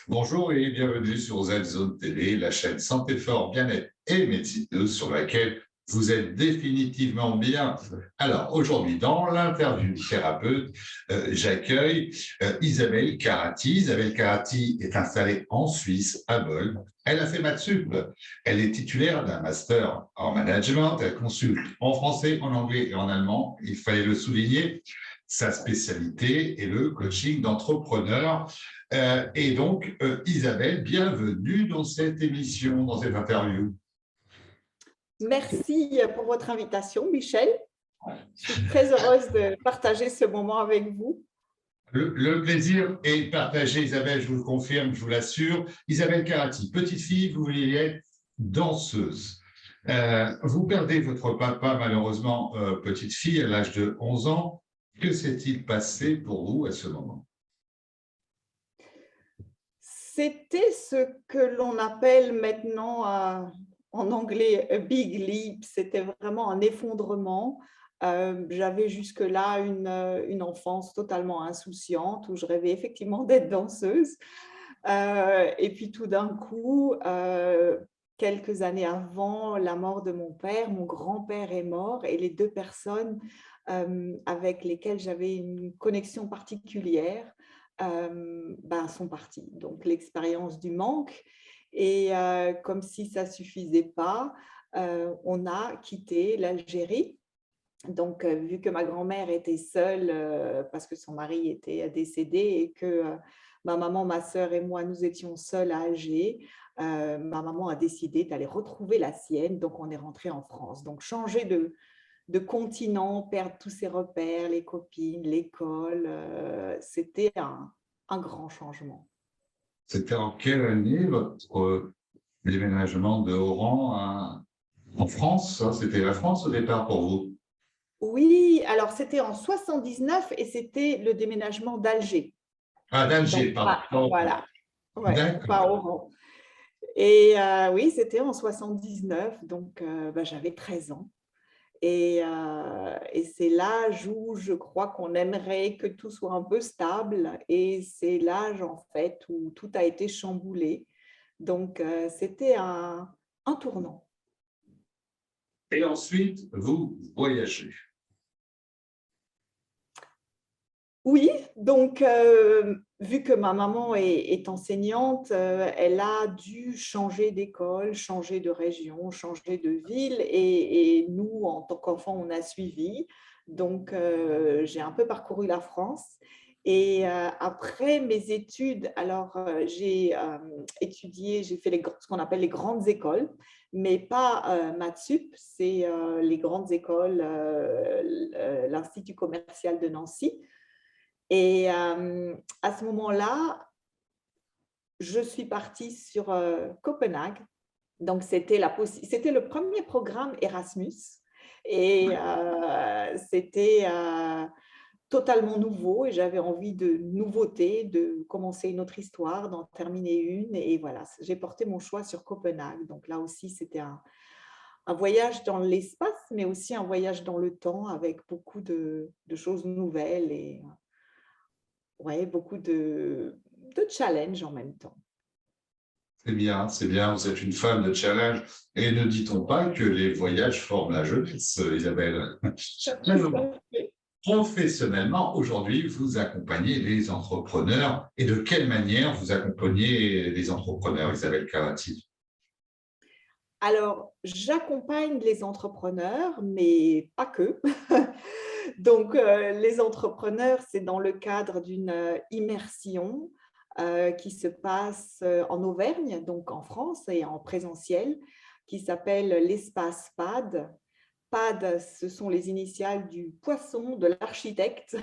Bonjour et bienvenue sur Z-Zone TV, la chaîne Santé Fort, Bien-être et Médecine 2 sur laquelle vous êtes définitivement bien. Alors aujourd'hui, dans l'interview du thérapeute, j'accueille Isabelle Carati. Isabelle Carati est installée en Suisse, à Bâle. Elle a fait maths sup. Elle est titulaire d'un master en management. Elle consulte en français, en anglais et en allemand. Il fallait le souligner. Sa spécialité est le coaching d'entrepreneurs. Et donc, Isabelle, bienvenue dans cette émission, dans cette interview. Merci pour votre invitation, Michel. Je suis très heureuse de partager ce moment avec vous. Le plaisir est partagé, Isabelle, je vous le confirme, je vous l'assure. Isabelle Carati, petite fille, vous vouliez être danseuse. Vous perdez votre papa, malheureusement, petite fille, à l'âge de 11 ans. Que s'est-il passé pour vous à ce moment? C'était ce que l'on appelle maintenant en anglais a big leap. C'était vraiment un effondrement. J'avais jusque-là une enfance totalement insouciante où je rêvais effectivement d'être danseuse. Et puis tout d'un coup, quelques années avant la mort de mon grand-père est mort et les deux personnes avec lesquelles j'avais une connexion particulière sont parties. Donc l'expérience du manque et comme si ça ne suffisait pas, on a quitté l'Algérie. Donc, vu que ma grand-mère était seule parce que son mari était décédé et que ma maman, ma sœur et moi, nous étions seuls à Alger, ma maman a décidé d'aller retrouver la sienne. Donc, on est rentré en France. Donc, changer de continent, perdre tous ses repères, les copines, l'école, c'était un grand changement. C'était en quelle année votre déménagement de Oran en France? C'était la France au départ pour vous? Oui, alors c'était en 79 et c'était le déménagement d'Alger. Ah, Donc, d'Alger, pardon. voilà, ouais, D'accord. pas Oran. Et oui, c'était en 79, donc j'avais 13 ans. Et c'est l'âge où je crois qu'on aimerait que tout soit un peu stable. Et c'est l'âge, en fait, où tout a été chamboulé. Donc, c'était un tournant. Et ensuite, vous voyagez. Oui, donc vu que ma maman est enseignante, elle a dû changer d'école, changer de région, changer de ville et nous, en tant qu'enfants, on a suivi. Donc, j'ai un peu parcouru la France et après mes études, alors j'ai étudié, j'ai fait ce qu'on appelle les grandes écoles, mais pas maths sup, c'est les grandes écoles, l'Institut commercial de Nancy. Et à ce moment-là, je suis partie sur Copenhague. Donc, c'était le premier programme Erasmus et c'était totalement nouveau et j'avais envie de nouveauté, de commencer une autre histoire, d'en terminer une. Et voilà, j'ai porté mon choix sur Copenhague. Donc là aussi, c'était un voyage dans l'espace, mais aussi un voyage dans le temps avec beaucoup de choses nouvelles et ouais, beaucoup de challenges en même temps. C'est bien, vous êtes une femme de challenge. Et ne dit-on pas que les voyages forment la jeunesse, Isabelle? Alors, professionnellement, aujourd'hui, vous accompagnez les entrepreneurs. Et de quelle manière vous accompagnez les entrepreneurs, Isabelle Carati? Alors, j'accompagne les entrepreneurs, mais pas que. Donc, les entrepreneurs, c'est dans le cadre d'une immersion qui se passe en Auvergne, donc en France et en présentiel, qui s'appelle l'espace PAD. PAD, ce sont les initiales du poisson, de l'architecte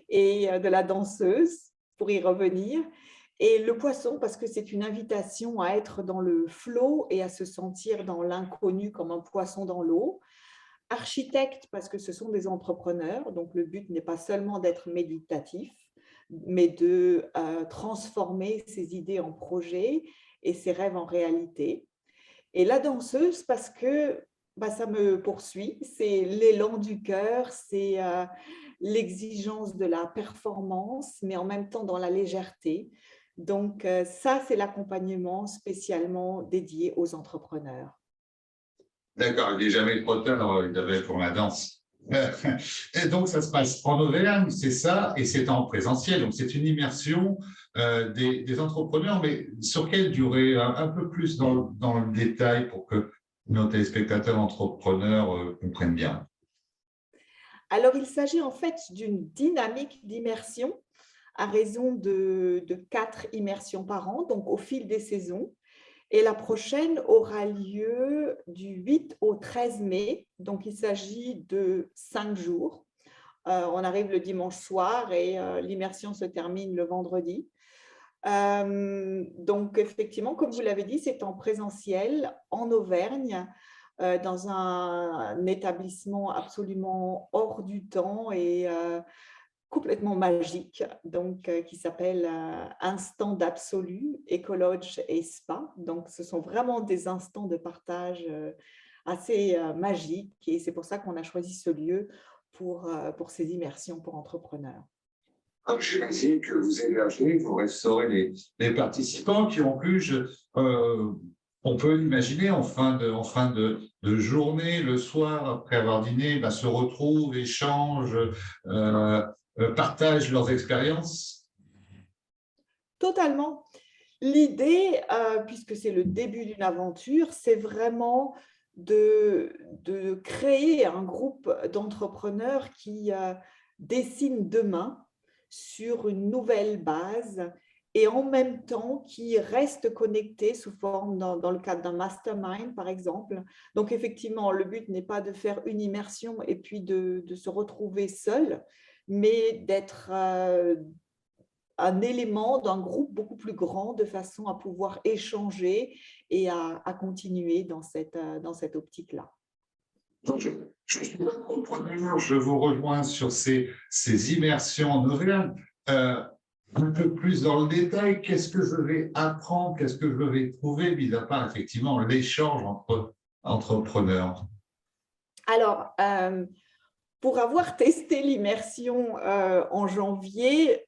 et de la danseuse, pour y revenir. Et le poisson, parce que c'est une invitation à être dans le flow et à se sentir dans l'inconnu comme un poisson dans l'eau. Architecte, parce que ce sont des entrepreneurs, donc le but n'est pas seulement d'être méditatif, mais de transformer ses idées en projets et ses rêves en réalité. Et la danseuse, parce que ça me poursuit, c'est l'élan du cœur, c'est l'exigence de la performance, mais en même temps dans la légèreté. Donc, ça, c'est l'accompagnement spécialement dédié aux entrepreneurs. D'accord, il n'est jamais trop tard, pour la danse. Et donc, ça se passe en Auvergne, c'est ça, et c'est en présentiel. Donc, c'est une immersion des entrepreneurs, mais sur quelle durée? Un peu plus dans le détail pour que nos téléspectateurs entrepreneurs comprennent bien. Alors, il s'agit en fait d'une dynamique d'immersion à raison de 4 immersions par an, donc au fil des saisons. Et la prochaine aura lieu du 8 au 13 mai, donc il s'agit de 5 jours. On arrive le dimanche soir et l'immersion se termine le vendredi. Donc effectivement, comme vous l'avez dit, c'est en présentiel en Auvergne, dans un établissement absolument hors du temps et complètement magique, donc qui s'appelle Instant d'Absolu, Écolodge et Spa. Donc, ce sont vraiment des instants de partage assez magiques et c'est pour ça qu'on a choisi ce lieu pour ces immersions pour entrepreneurs. Donc, j'imagine que vous hébergez, vous restaurez les participants qui, en plus, on peut imaginer en fin de journée, le soir, après avoir dîné, se retrouvent, échangent, partagent leurs expériences. Totalement. L'idée, puisque c'est le début d'une aventure, c'est vraiment de créer un groupe d'entrepreneurs qui dessinent demain sur une nouvelle base et en même temps qui restent connectés sous forme, dans le cadre d'un mastermind, par exemple. Donc, effectivement, le but n'est pas de faire une immersion et puis de se retrouver seul, mais d'être un élément d'un groupe beaucoup plus grand de façon à pouvoir échanger et à continuer dans cette optique-là. Donc, je vous rejoins sur ces immersions en Auvergne. Un peu plus dans le détail, qu'est-ce que je vais apprendre, qu'est-ce que je vais trouver, mis à part effectivement l'échange entre entrepreneurs? Alors, pour avoir testé l'immersion en janvier,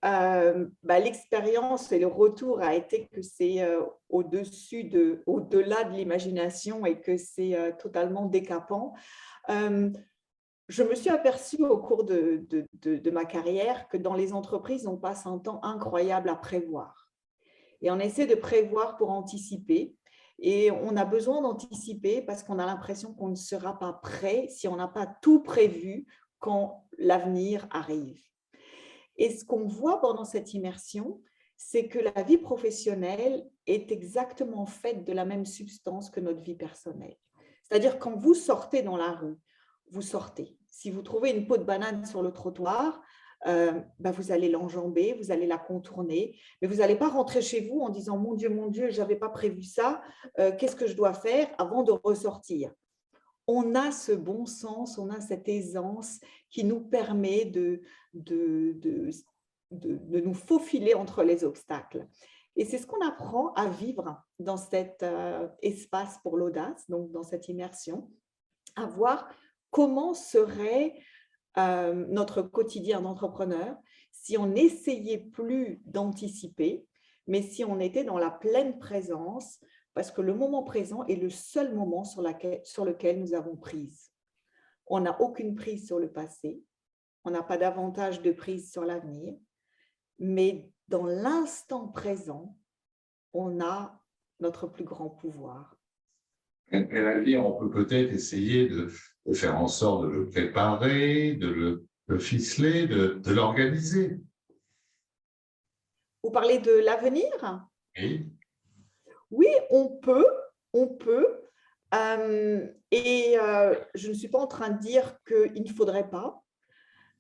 l'expérience et le retour a été que c'est au-delà de l'imagination et que c'est totalement décapant. Je me suis aperçue au cours de ma carrière que dans les entreprises, on passe un temps incroyable à prévoir. Et on essaie de prévoir pour anticiper. Et on a besoin d'anticiper parce qu'on a l'impression qu'on ne sera pas prêt si on n'a pas tout prévu quand l'avenir arrive. Et ce qu'on voit pendant cette immersion, c'est que la vie professionnelle est exactement faite de la même substance que notre vie personnelle. C'est-à-dire quand vous sortez dans la rue, vous sortez. Si vous trouvez une peau de banane sur le trottoir, vous allez l'enjamber, vous allez la contourner, mais vous n'allez pas rentrer chez vous en disant « Mon Dieu, je n'avais pas prévu ça, qu'est-ce que je dois faire ?» avant de ressortir. On a ce bon sens, on a cette aisance qui nous permet de nous faufiler entre les obstacles. Et c'est ce qu'on apprend à vivre dans cet espace pour l'audace, donc dans cette immersion, à voir comment serait notre quotidien d'entrepreneur si on n'essayait plus d'anticiper, mais si on était dans la pleine présence, parce que le moment présent est le seul moment sur lequel nous avons prise. On n'a aucune prise sur le passé, on n'a pas davantage de prise sur l'avenir, mais dans l'instant présent, on a notre plus grand pouvoir. Et l'avenir, on peut peut-être essayer de faire en sorte de le préparer, de le ficeler, de l'organiser. Vous parlez de l'avenir ? Oui. Oui, on peut. Je ne suis pas en train de dire qu'il ne faudrait pas.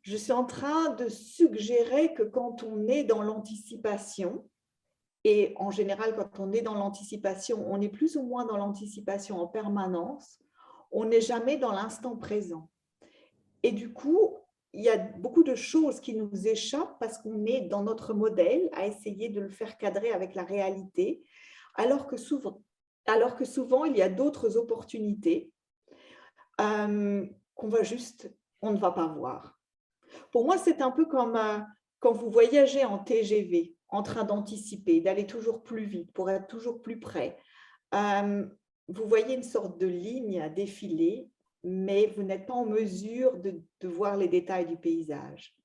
Je suis en train de suggérer que quand on est dans l'anticipation, et en général, quand on est dans l'anticipation, on est plus ou moins dans l'anticipation en permanence, on n'est jamais dans l'instant présent. Et du coup, il y a beaucoup de choses qui nous échappent parce qu'on est dans notre modèle à essayer de le faire cadrer avec la réalité, alors que souvent il y a d'autres opportunités on ne va pas voir. Pour moi, c'est un peu comme quand vous voyagez en TGV, en train d'anticiper, d'aller toujours plus vite pour être toujours plus près, vous voyez une sorte de ligne à défiler, mais vous n'êtes pas en mesure de voir les détails du paysage.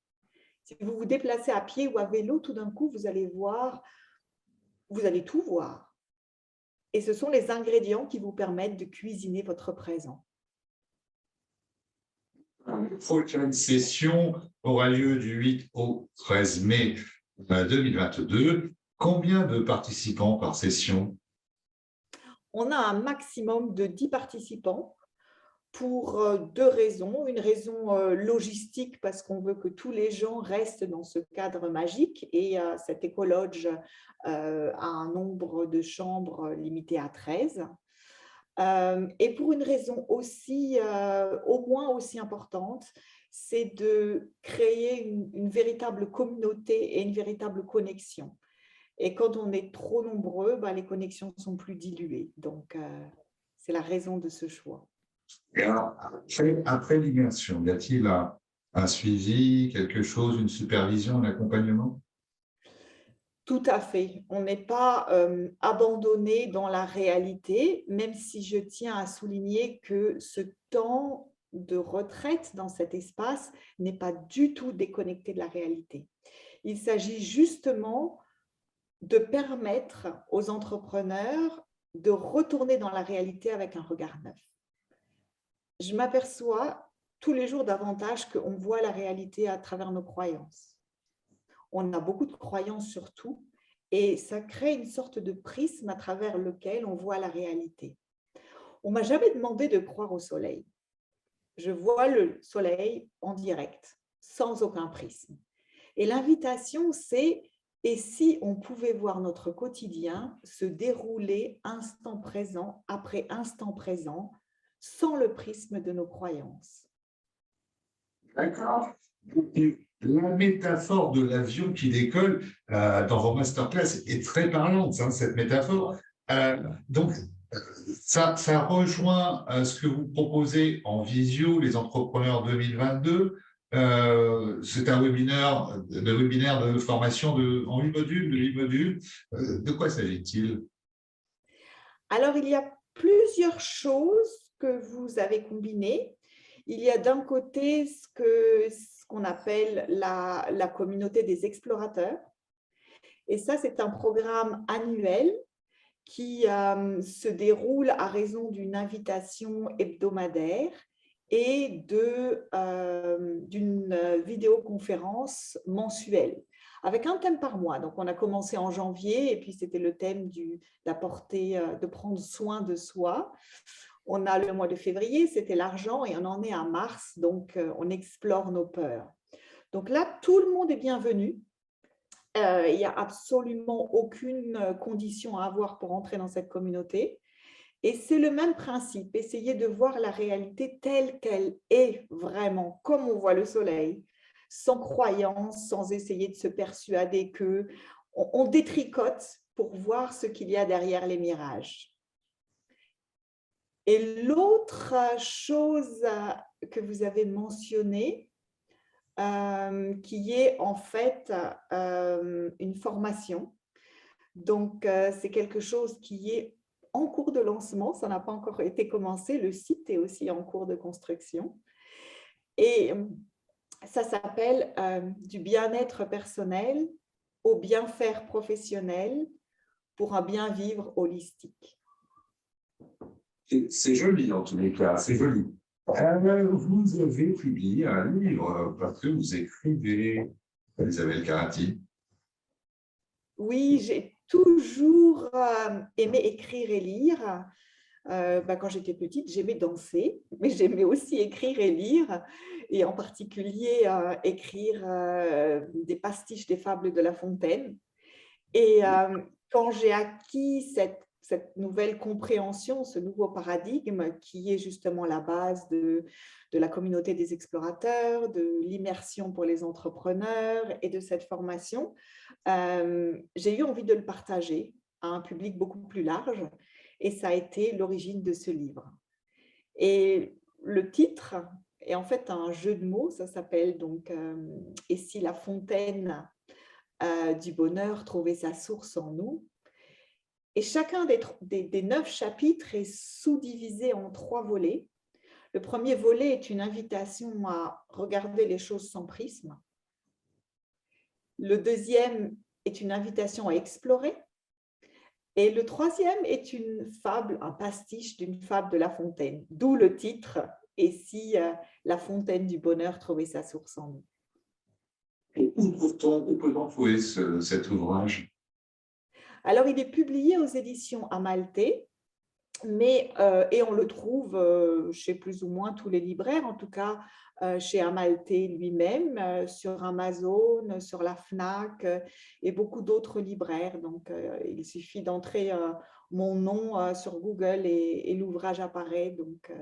Si vous vous déplacez à pied ou à vélo, tout d'un coup, vous allez tout voir. Et ce sont les ingrédients qui vous permettent de cuisiner votre présent. La prochaine session aura lieu du 8 au 13 mai 2022. Combien de participants par session? On a un maximum de 10 participants pour 2 raisons. Une raison logistique, parce qu'on veut que tous les gens restent dans ce cadre magique, et cet écolodge a un nombre de chambres limité à 13. Et pour une raison aussi, au moins aussi importante, c'est de créer une véritable communauté et une véritable connexion. Et quand on est trop nombreux, les connexions sont plus diluées. Donc, c'est la raison de ce choix. Et alors, après l'immersion, y a-t-il un suivi, quelque chose, une supervision, un accompagnement? Tout à fait. On n'est pas abandonné dans la réalité, même si je tiens à souligner que ce temps de retraite dans cet espace n'est pas du tout déconnecté de la réalité. Il s'agit justement de permettre aux entrepreneurs de retourner dans la réalité avec un regard neuf. Je m'aperçois tous les jours davantage qu'on voit la réalité à travers nos croyances. On a beaucoup de croyances sur tout, et ça crée une sorte de prisme à travers lequel on voit la réalité. On ne m'a jamais demandé de croire au soleil. Je vois le soleil en direct, sans aucun prisme. Et l'invitation, c'est: et si on pouvait voir notre quotidien se dérouler instant présent après instant présent, sans le prisme de nos croyances? D'accord. La métaphore de l'avion qui décolle dans vos masterclass est très parlante, hein, cette métaphore. Donc, ça rejoint ce que vous proposez en visio, les entrepreneurs 2022. C'est un webinaire de formation en 8 modules, de 8 modules. De quoi s'agit-il? Alors, il y a plusieurs choses que vous avez combinées. Il y a d'un côté ce qu'on appelle la communauté des explorateurs. Et ça, c'est un programme annuel qui se déroule à raison d'une invitation hebdomadaire et d'une vidéoconférence mensuelle, avec un thème par mois. Donc, on a commencé en janvier, et puis c'était le thème de prendre soin de soi. On a le mois de février, c'était l'argent, et on en est à mars, donc on explore nos peurs. Donc là, tout le monde est bienvenu. Il n'y a absolument aucune condition à avoir pour entrer dans cette communauté. Et c'est le même principe, essayer de voir la réalité telle qu'elle est vraiment, comme on voit le soleil, sans croyance, sans essayer de se persuader que on détricote pour voir ce qu'il y a derrière les mirages. Et l'autre chose que vous avez mentionnée, qui est en fait une formation. Donc, c'est quelque chose qui est en cours de lancement, ça n'a pas encore été commencé, le site est aussi en cours de construction. Et ça s'appelle du bien-être personnel au bien-faire professionnel pour un bien-vivre holistique. C'est joli en tous les cas, c'est joli. Vous avez publié un livre parce que vous écrivez, Isabelle Carati. Oui, j'ai toujours aimé écrire et lire. Quand j'étais petite, j'aimais danser, mais j'aimais aussi écrire et lire, et en particulier écrire des pastiches des fables de La Fontaine. Et quand j'ai acquis cette nouvelle compréhension, ce nouveau paradigme qui est justement la base de la communauté des explorateurs, de l'immersion pour les entrepreneurs et de cette formation, j'ai eu envie de le partager à un public beaucoup plus large, et ça a été l'origine de ce livre. Et le titre et en fait un jeu de mots, ça s'appelle donc « Et si la fontaine du bonheur trouvait sa source en nous ?» Et chacun des 9 chapitres est sous-divisé en 3 volets. Le premier volet est une invitation à regarder les choses sans prisme. Le deuxième est une invitation à explorer. Et le troisième est une fable, un pastiche d'une fable de La Fontaine, d'où le titre « Et si la fontaine du bonheur trouvait sa source en nous ?» Et où peut-on trouver cet ouvrage? Alors, il est publié aux éditions Amalthée, et on le trouve chez plus ou moins tous les libraires, en tout cas chez Amalthée lui-même, sur Amazon, sur la Fnac et beaucoup d'autres libraires. Donc, il suffit d'entrer mon nom sur Google et l'ouvrage apparaît, donc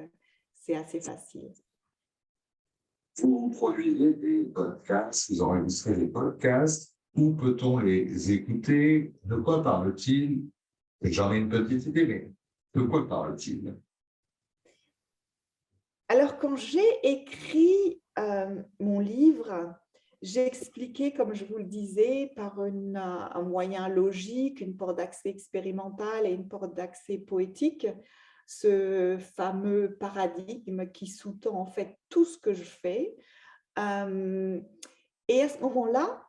c'est assez facile. Vous produisez des podcasts, vous enregistrez des podcasts. Où peut-on les écouter? De quoi parle-t-il? J'en ai une petite idée, mais de quoi parle-t-il? Alors, quand j'ai écrit mon livre, j'ai expliqué, comme je vous le disais, par un moyen logique, une porte d'accès expérimentale et une porte d'accès poétique, ce fameux paradigme qui sous-tend en fait tout ce que je fais. Et à ce moment-là,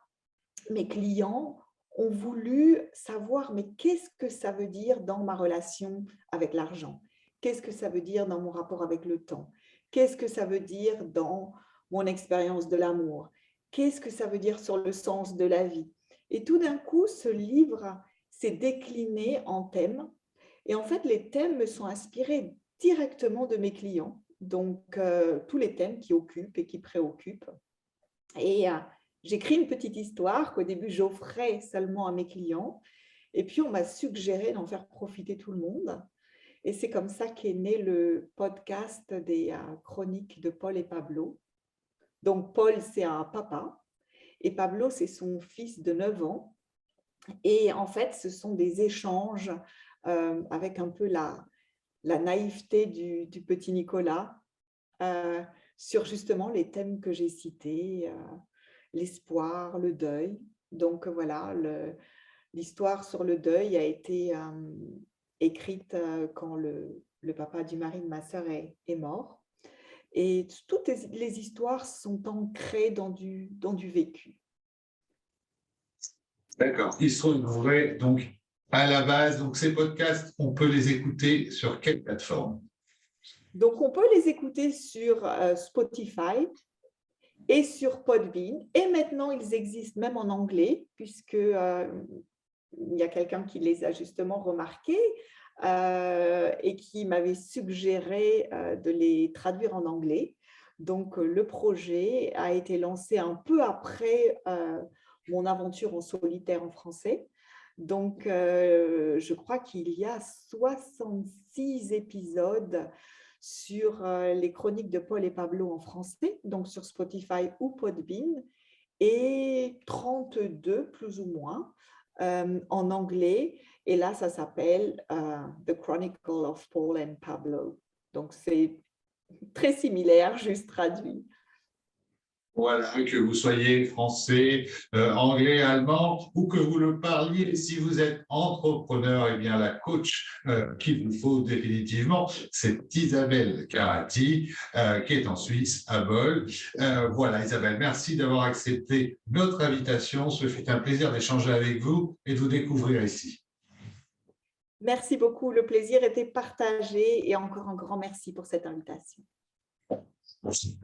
mes clients ont voulu savoir, mais qu'est-ce que ça veut dire dans ma relation avec l'argent? Qu'est-ce que ça veut dire dans mon rapport avec le temps? Qu'est-ce que ça veut dire dans mon expérience de l'amour? Qu'est-ce que ça veut dire sur le sens de la vie? Et tout d'un coup, ce livre s'est décliné en thèmes. Et en fait, les thèmes me sont inspirés directement de mes clients. Donc, tous les thèmes qui occupent et qui préoccupent. Et j'écris une petite histoire qu'au début, j'offrais seulement à mes clients. Et puis, on m'a suggéré d'en faire profiter tout le monde. Et c'est comme ça qu'est né le podcast des chroniques de Paul et Pablo. Donc, Paul, c'est un papa et Pablo, c'est son fils de 9 ans. Et en fait, ce sont des échanges avec un peu la naïveté du petit Nicolas sur justement les thèmes que j'ai cités, l'espoir, le deuil. Donc, voilà, l'histoire sur le deuil a été écrite quand le papa du mari de ma sœur est mort. Et toutes les histoires sont ancrées dans du vécu. D'accord. Ils sont vrais, donc, à la base. Donc, ces podcasts, on peut les écouter sur quelle plateforme? Donc, on peut les écouter sur Spotify et sur Podbean. Et maintenant, ils existent même en anglais, puisque il y a quelqu'un qui les a justement remarqués et qui m'avait suggéré de les traduire en anglais. Donc, le projet a été lancé un peu après mon aventure en solitaire en français. Donc, je crois qu'il y a 66 épisodes sur les chroniques de Paul et Pablo en français, donc sur Spotify ou Podbean, et 32 plus ou moins en anglais. Et là, ça s'appelle The Chronicle of Paul and Pablo. Donc, c'est très similaire, juste traduit. Voilà, que vous soyez français, anglais, allemand, ou que vous le parliez, si vous êtes entrepreneur, eh bien la coach qu'il vous faut définitivement, c'est Isabelle Carati, qui est en Suisse, à Bol. Voilà, Isabelle, merci d'avoir accepté notre invitation. Ce fut un plaisir d'échanger avec vous et de vous découvrir ici. Merci beaucoup, le plaisir était partagé et encore un grand merci pour cette invitation. Merci.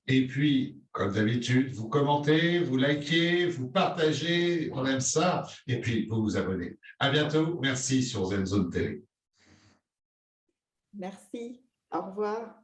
Et puis, comme d'habitude, vous commentez, vous likez, vous partagez, on aime ça. Et puis, vous vous abonnez. À bientôt. Merci sur Zenzone Télé. Merci. Au revoir.